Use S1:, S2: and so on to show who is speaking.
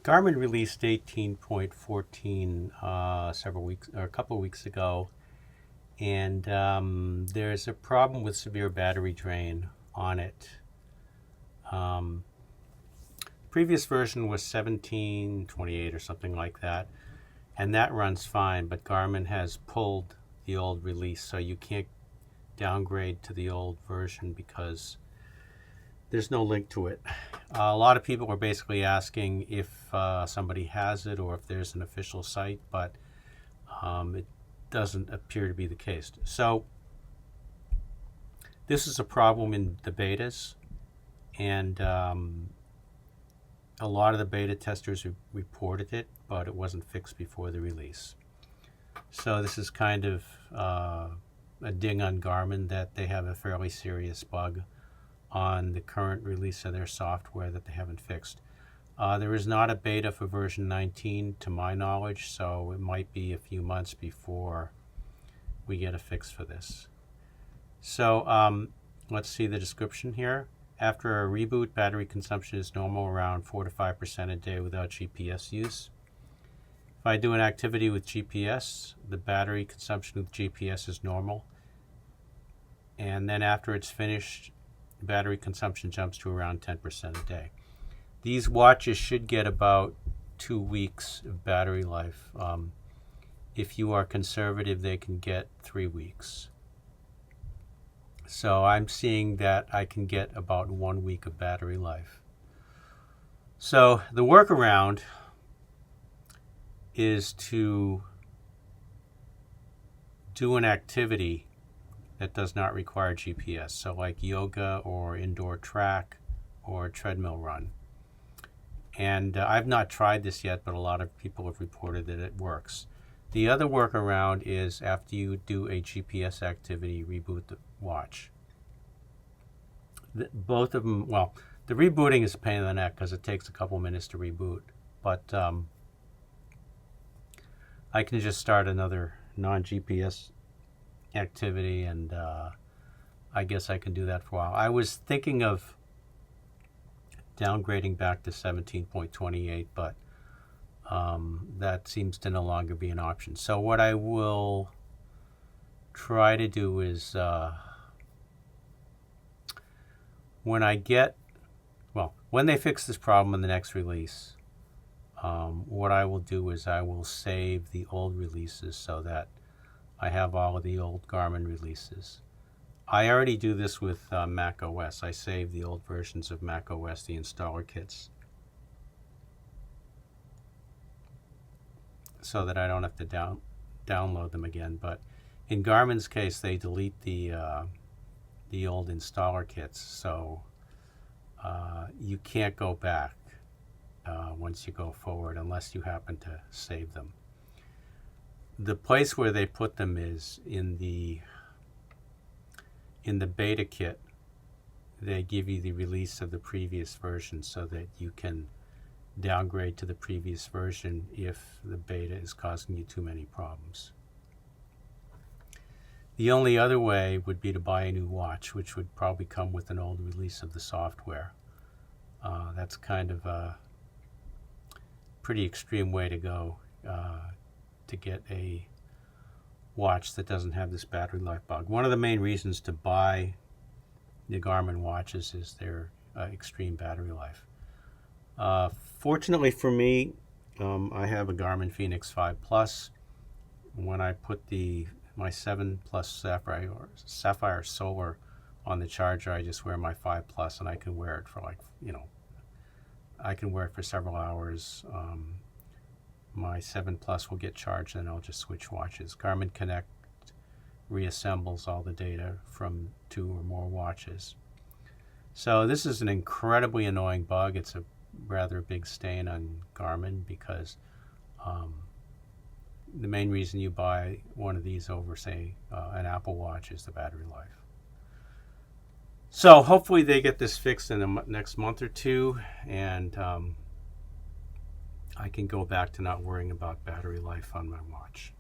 S1: Garmin released 18.14 a couple of weeks ago, and there's a problem with severe battery drain on it. Previous version was 17.28 or something like that, and that runs fine, but Garmin has pulled the old release, so you can't downgrade to the old version because there's no link to it. A lot of people are basically asking if somebody has it or if there's an official site, but it doesn't appear to be the case. So this is a problem in the betas, and a lot of the beta testers reported it, but it wasn't fixed before the release. So this is kind of a ding on Garmin that they have a fairly serious bug on the current release of their software that they haven't fixed. There is not a beta for version 19 to my knowledge, so it might be a few months before we get a fix for this. So let's see the description here. After a reboot, battery consumption is normal, around 4 to 5% a day without GPS use. If I do an activity with GPS, the battery consumption with GPS is normal. And then after it's finished, battery consumption jumps to around 10% a day. These watches should get about 2 weeks of battery life. If you are conservative, they can get 3 weeks. So I'm seeing that I can get about 1 week of battery life. So the workaround is to do an activity that does not require GPS. So like yoga or indoor track or treadmill run. And I've not tried this yet, but a lot of people have reported that it works. The other workaround is after you do a GPS activity, reboot the watch. Both of them, well, the rebooting is a pain in the neck because it takes a couple minutes to reboot. But I can just start another non-GPS activity, and I guess I can do that for a while. I was thinking of downgrading back to 17.28, but that seems to no longer be an option. So what I will try to do is when they fix this problem in the next release, what I will do is I will save the old releases so that I have all of the old Garmin releases. I already do this with Mac OS. I save the old versions of Mac OS, the installer kits, so that I don't have to download them again. But in Garmin's case, they delete the old installer kits, so you can't go back once you go forward unless you happen to save them. The place where they put them is in the beta kit. They give you the release of the previous version so that you can downgrade to the previous version if the beta is causing you too many problems. The only other way would be to buy a new watch, which would probably come with an old release of the software. That's kind of a pretty extreme way to go to get a watch that doesn't have this battery life bug. One of the main reasons to buy the Garmin watches is their extreme battery life. Fortunately for me, I have a Garmin Fenix 5 Plus. When I put my 7 Plus Sapphire Solar on the charger, I just wear my 5 Plus, and I can wear it for I can wear it for several hours. My 7 Plus will get charged, and I'll just switch watches. Garmin Connect reassembles all the data from 2 or more watches. So this is an incredibly annoying bug. It's a rather big stain on Garmin because the main reason you buy one of these over, say, an Apple Watch is the battery life. So hopefully they get this fixed in the next month or two, and I can go back to not worrying about battery life on my watch.